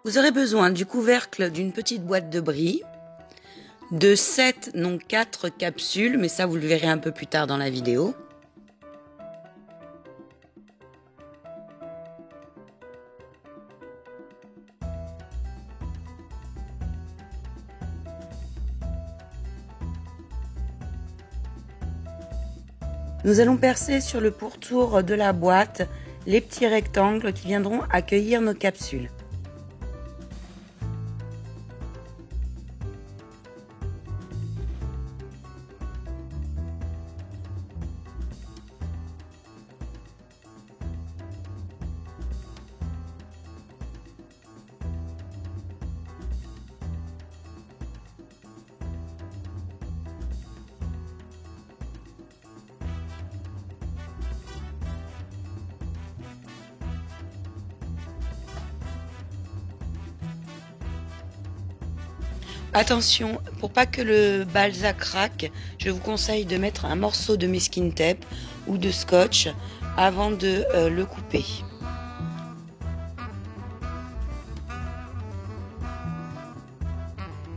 Vous aurez besoin du couvercle d'une petite boîte de bris, de 7, non 4 capsules, mais ça vous le verrez un peu plus tard dans la vidéo. Nous allons percer sur le pourtour de la boîte les petits rectangles qui viendront accueillir nos capsules. Attention, pour pas que le balsa craque, je vous conseille de mettre un morceau de masking tape ou de scotch avant de le couper.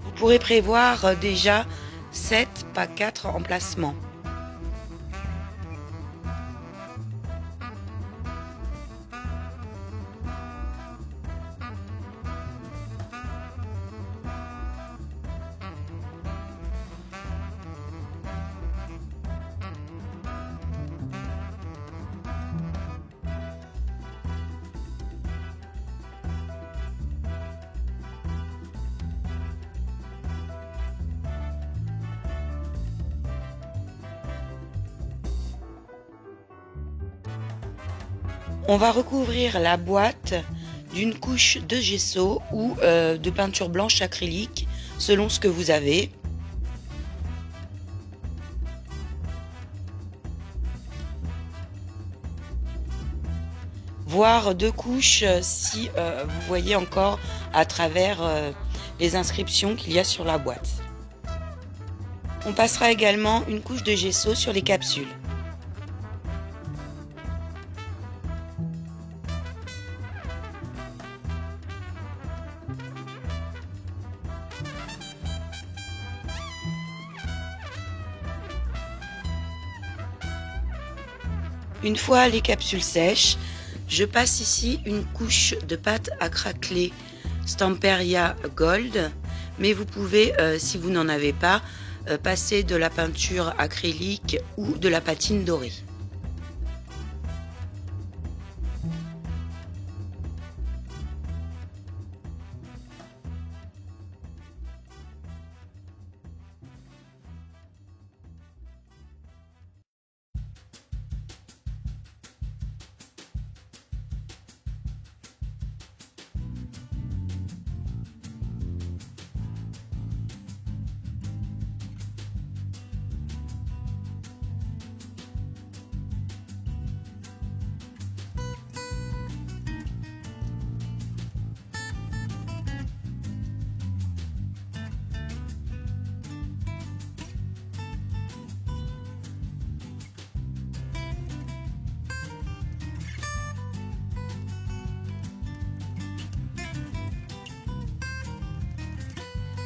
Vous pourrez prévoir déjà 7, pas 4 emplacements. On va recouvrir la boîte d'une couche de gesso ou de peinture blanche acrylique, selon ce que vous avez. Voire 2 couches si vous voyez encore à travers les inscriptions qu'il y a sur la boîte. On passera également une couche de gesso sur les capsules. Une fois les capsules sèches, je passe ici une couche de pâte à craqueler Stamperia Gold, mais vous pouvez, si vous n'en avez pas, passer de la peinture acrylique ou de la patine dorée.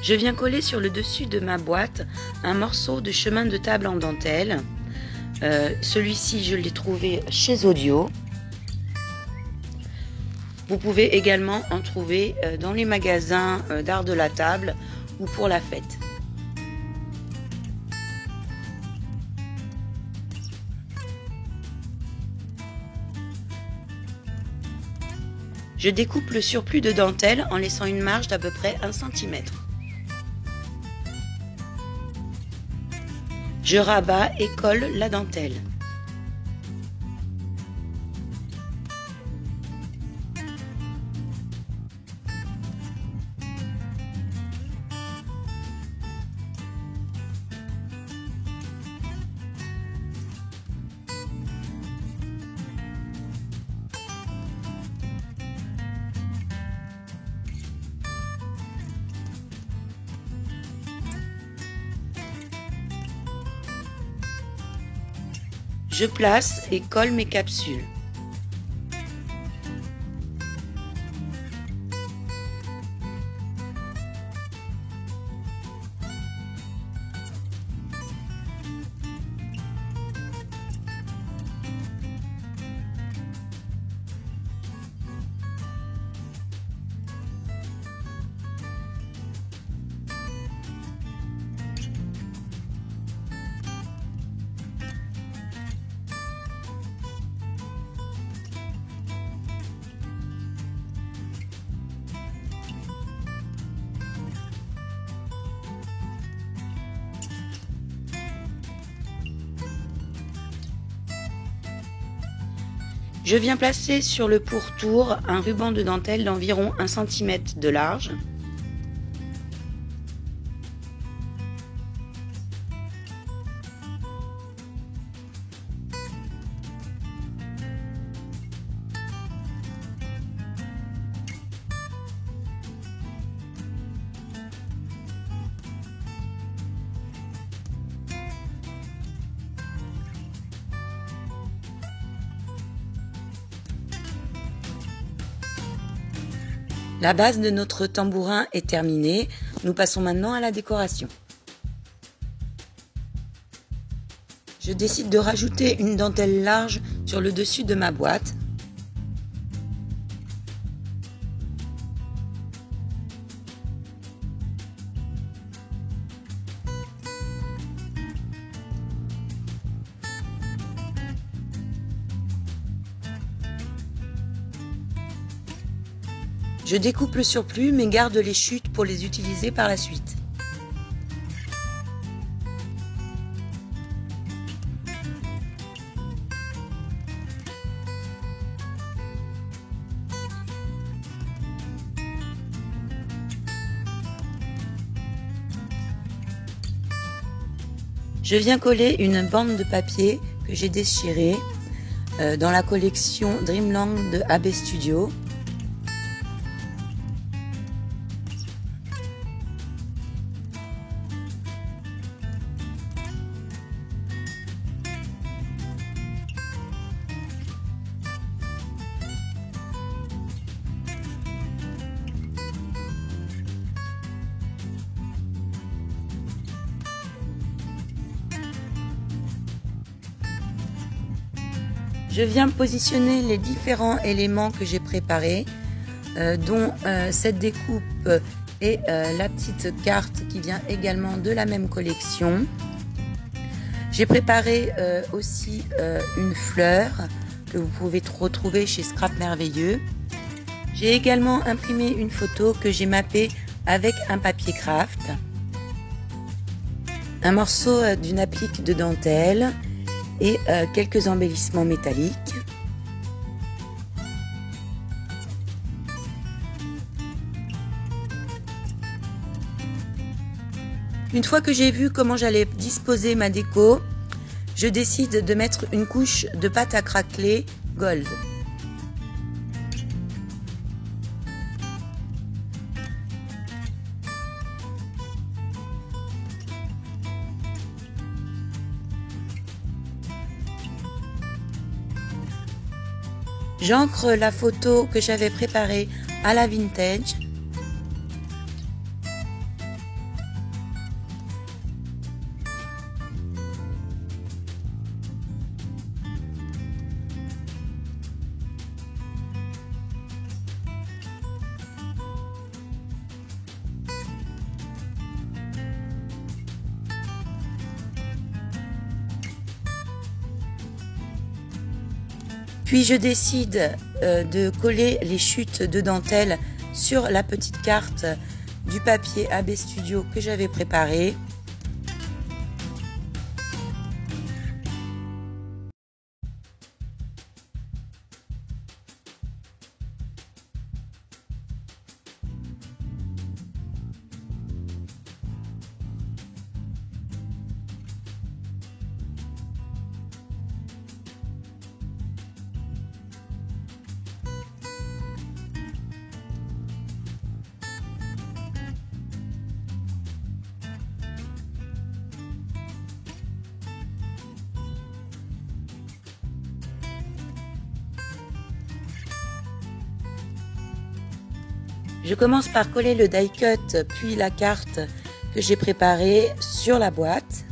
Je viens coller sur le dessus de ma boîte un morceau de chemin de table en dentelle. Celui-ci, je l'ai trouvé chez Audio. Vous pouvez également en trouver dans les magasins d'art de la table ou pour la fête. Je découpe le surplus de dentelle en laissant une marge d'à peu près 1 cm. Je rabats et colle la dentelle. Je place et colle mes capsules. Je viens placer sur le pourtour un ruban de dentelle d'environ 1 cm de large. La base de notre tambourin est terminée. Nous passons maintenant à la décoration. Je décide de rajouter une dentelle large sur le dessus de ma boîte. Je découpe le surplus mais garde les chutes pour les utiliser par la suite. Je viens coller une bande de papier que j'ai déchirée dans la collection Dreamland de AB Studio. Je viens positionner les différents éléments que j'ai préparés, dont cette découpe et la petite carte qui vient également de la même collection. J'ai préparé aussi une fleur que vous pouvez retrouver chez Scrap Merveilleux. J'ai également imprimé une photo que j'ai mappée avec un papier craft, un morceau d'une applique de dentelle et quelques embellissements métalliques. Une fois que j'ai vu comment j'allais disposer ma déco, je décide de mettre une couche de pâte à craqueler gold. J'ancre la photo que j'avais préparée à la vintage. Puis je décide de coller les chutes de dentelle sur la petite carte du papier AB Studio que j'avais préparé. Je commence par coller le die cut puis la carte que j'ai préparée sur la boîte.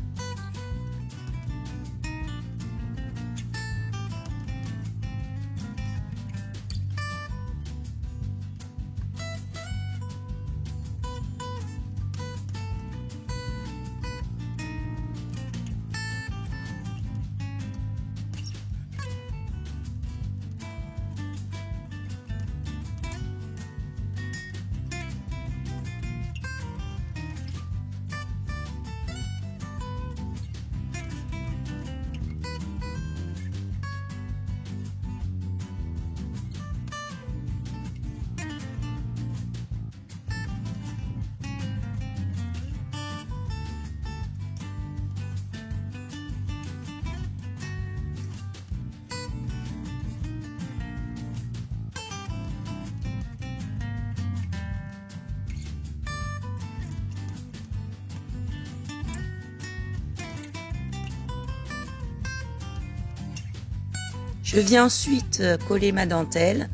Je viens ensuite coller ma dentelle.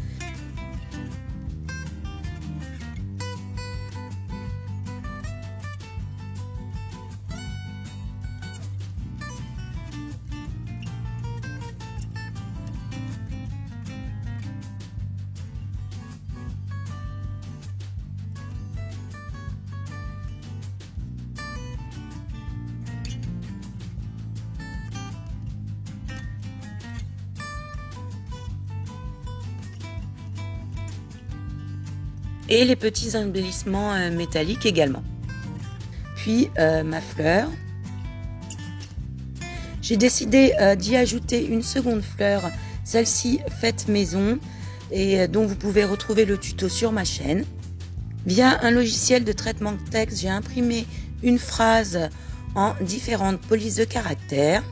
Et les petits embellissements métalliques également. Puis ma fleur. J'ai décidé d'y ajouter une seconde fleur, celle-ci faite maison et dont vous pouvez retrouver le tuto sur ma chaîne. Via un logiciel de traitement de texte, j'ai imprimé une phrase en différentes polices de caractères.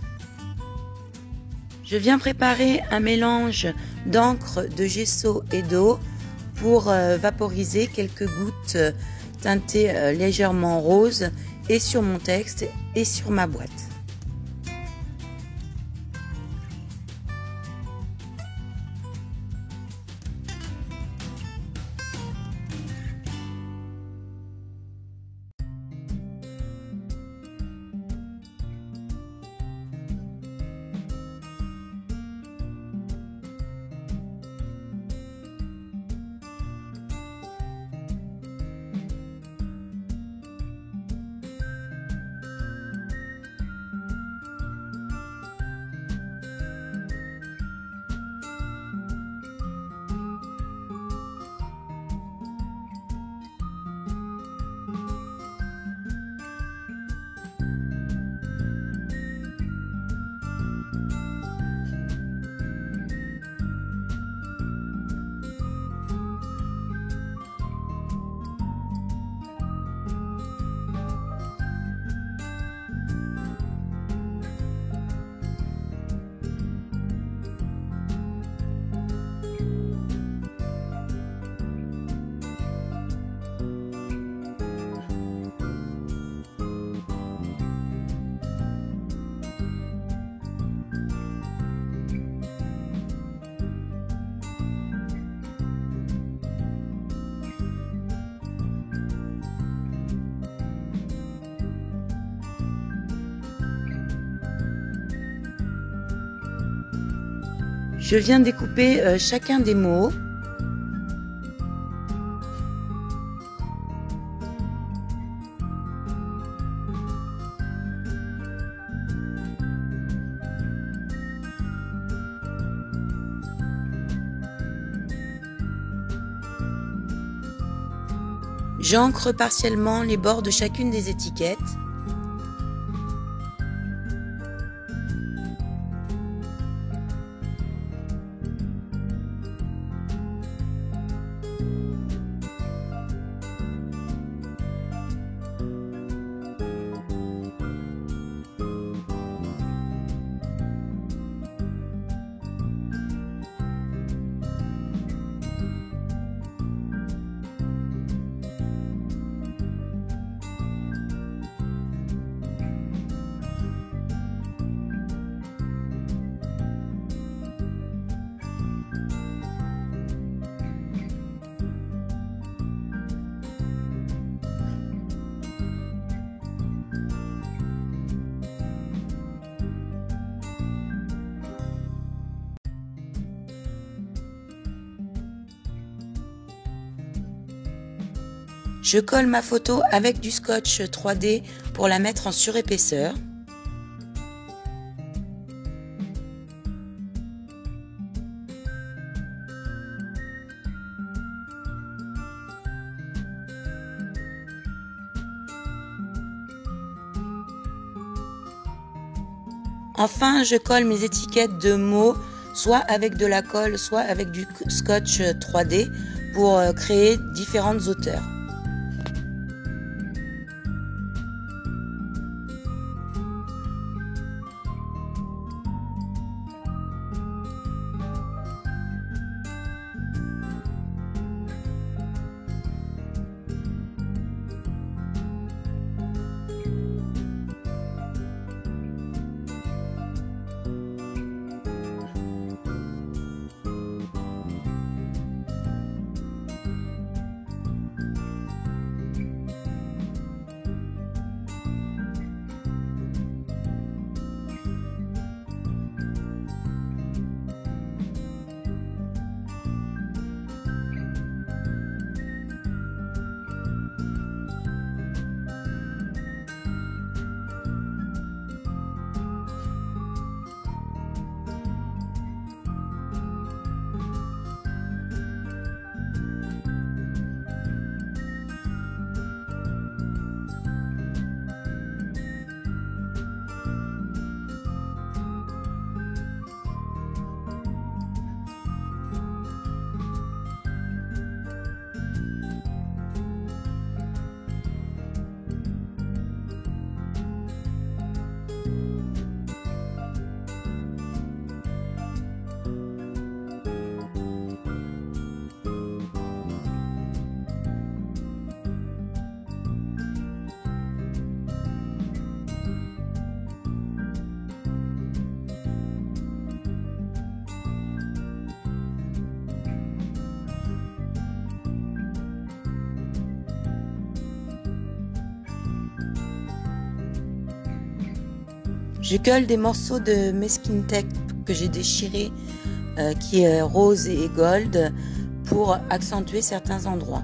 Je viens préparer un mélange d'encre, de gesso et d'eau pour vaporiser quelques gouttes teintées légèrement rose et sur mon texte et sur ma boîte. Je viens découper chacun des mots. J'encre partiellement les bords de chacune des étiquettes. Je colle ma photo avec du scotch 3D pour la mettre en surépaisseur. Enfin, je colle mes étiquettes de mots, soit avec de la colle, soit avec du scotch 3D pour créer différentes hauteurs. Je colle des morceaux de masking tape que j'ai déchiré, qui est rose et gold, pour accentuer certains endroits.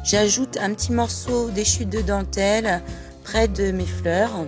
J'ajoute un petit morceau d'écharpe de dentelle près de mes fleurs.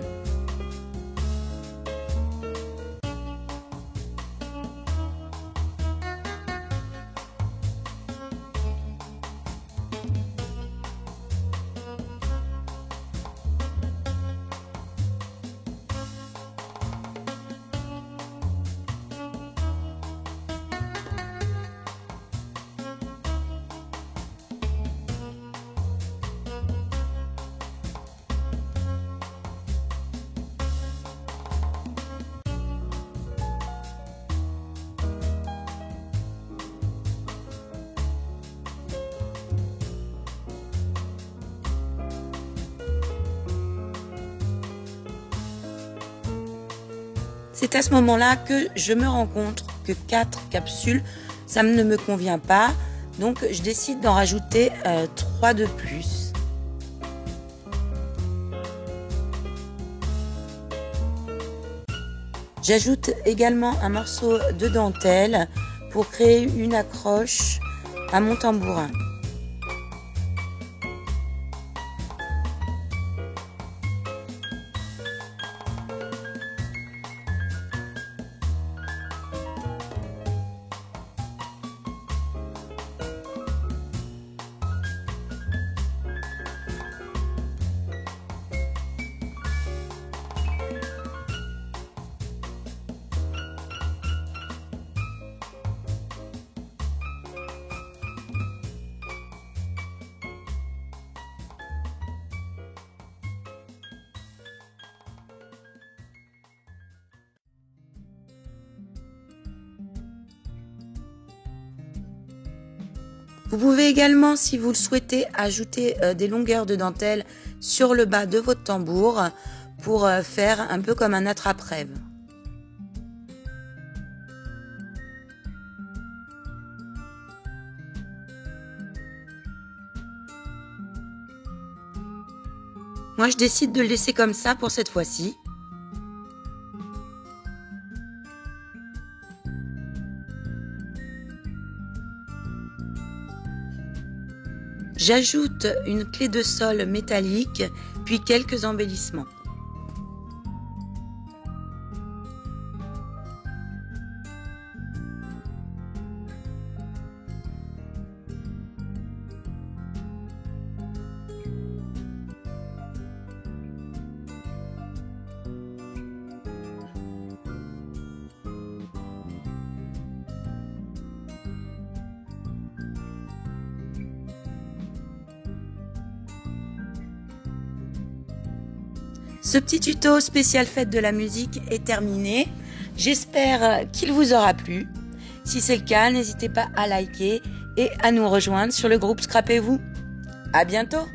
C'est à ce moment-là que je me rends compte que 4 capsules, ça ne me convient pas. Donc je décide d'en rajouter 3 de plus. J'ajoute également un morceau de dentelle pour créer une accroche à mon tambourin. Vous pouvez également, si vous le souhaitez, ajouter des longueurs de dentelle sur le bas de votre tambour pour faire un peu comme un attrape-rêve. Moi, je décide de le laisser comme ça pour cette fois-ci. J'ajoute une clé de sol métallique, puis quelques embellissements. Ce petit tuto spécial fête de la musique est terminé. J'espère qu'il vous aura plu. Si c'est le cas, n'hésitez pas à liker et à nous rejoindre sur le groupe Scrapez-vous. À bientôt!